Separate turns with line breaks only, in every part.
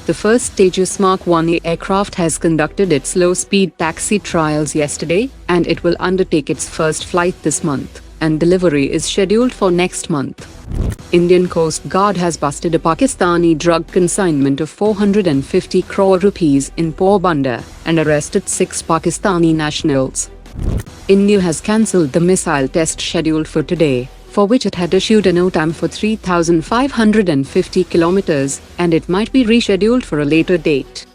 The first Tejas Mark 1A aircraft has conducted its low-speed taxi trials yesterday, and it will undertake its first flight this month, and delivery is scheduled for next month. Indian Coast Guard has busted a Pakistani drug consignment of 450 crore rupees in Porbandar and arrested 6 Pakistani nationals. India has cancelled the missile test scheduled for today, for which it had issued a NOTAM for 3,550 kilometers, and it might be rescheduled for a later date.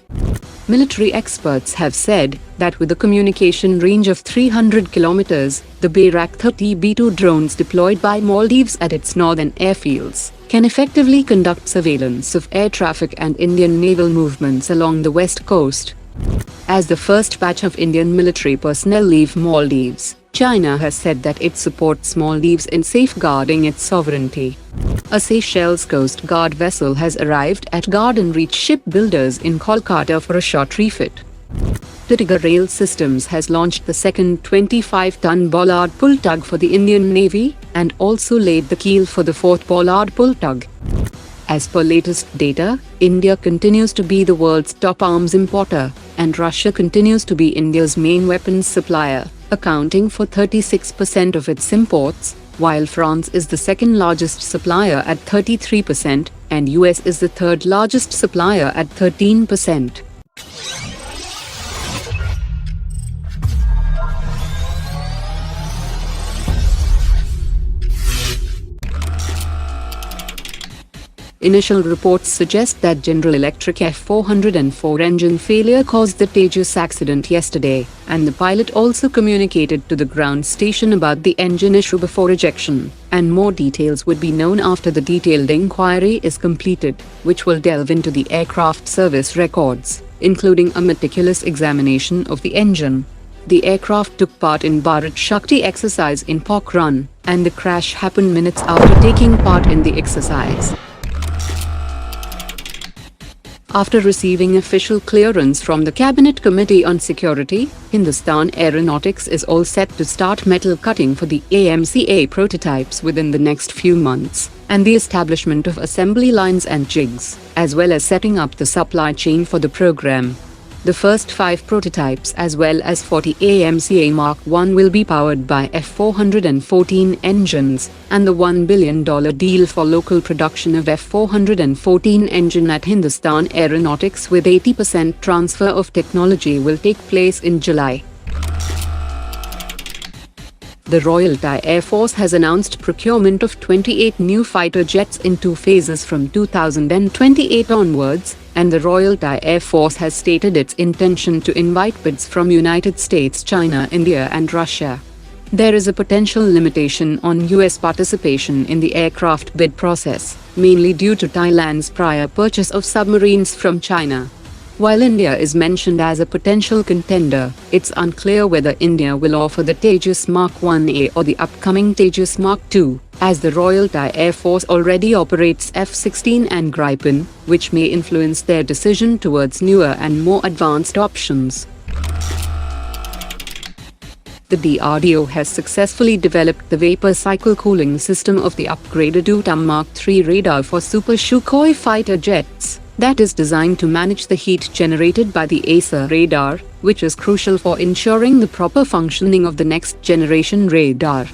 Military experts have said that with a communication range of 300 kilometers, the Bayraktar TB2 drones deployed by Maldives at its northern airfields can effectively conduct surveillance of air traffic and Indian naval movements along the west coast. As the first batch of Indian military personnel leave Maldives, China has said that it supports Maldives in safeguarding its sovereignty. A Seychelles Coast Guard vessel has arrived at Garden Reach Shipbuilders in Kolkata for a short refit. Titagarh Rail Systems has launched the second 25-ton Bollard Pull Tug for the Indian Navy and also laid the keel for the fourth Bollard Pull Tug. As per latest data, India continues to be the world's top arms importer, and Russia continues to be India's main weapons supplier, accounting for 36% of its imports, while France is the second largest supplier at 33% and US is the third largest supplier at 13%. Initial reports suggest that General Electric F404 engine failure caused the Tejas accident yesterday, and the pilot also communicated to the ground station about the engine issue before ejection, and more details would be known after the detailed inquiry is completed, which will delve into the aircraft service records, including a meticulous examination of the engine. The aircraft took part in Bharat Shakti exercise in Pokhran, and the crash happened minutes after taking part in the exercise. After receiving official clearance from the Cabinet Committee on Security, Hindustan Aeronautics is all set to start metal cutting for the AMCA prototypes within the next few months, and the establishment of assembly lines and jigs, as well as setting up the supply chain for the program. The first 5 prototypes as well as 40 AMCA Mark I will be powered by F414 engines, and the $1 billion deal for local production of F414 engine at Hindustan Aeronautics with 80% transfer of technology will take place in July. The Royal Thai Air Force has announced procurement of 28 new fighter jets in 2 phases from 2028 onwards, and the Royal Thai Air Force has stated its intention to invite bids from United States, China, India and Russia. There is a potential limitation on US participation in the aircraft bid process, mainly due to Thailand's prior purchase of submarines from China. While India is mentioned as a potential contender, it's unclear whether India will offer the Tejas Mark 1A or the upcoming Tejas Mark 2, as the Royal Thai Air Force already operates F-16 and Gripen, which may influence their decision towards newer and more advanced options. The DRDO has successfully developed the vapor cycle cooling system of the upgraded UTAM Mark III radar for Super Sukhoi fighter jets. That is designed to manage the heat generated by the AMCA radar, which is crucial for ensuring the proper functioning of the next generation radar.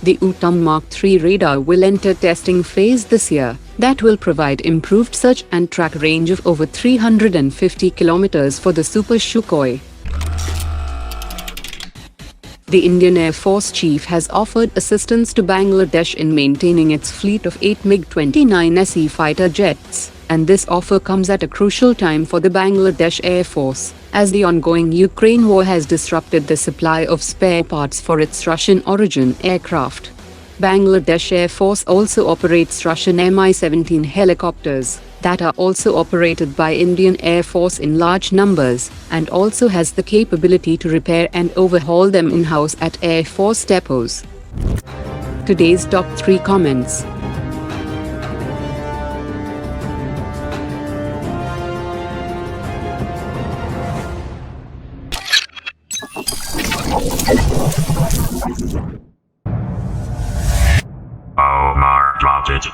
The UTAM Mark III radar will enter testing phase this year, that will provide improved search and track range of over 350 kilometers for the Super Sukhoi. The Indian Air Force Chief has offered assistance to Bangladesh in maintaining its fleet of 8 MiG-29 fighter jets. And this offer comes at a crucial time for the Bangladesh Air Force, as the ongoing Ukraine war has disrupted the supply of spare parts for its Russian-origin aircraft. Bangladesh Air Force also operates Russian Mi-17 helicopters, that are also operated by Indian Air Force in large numbers, and also has the capability to repair and overhaul them in-house at Air Force depots. Today's top 3 comments.
Omar dropped it.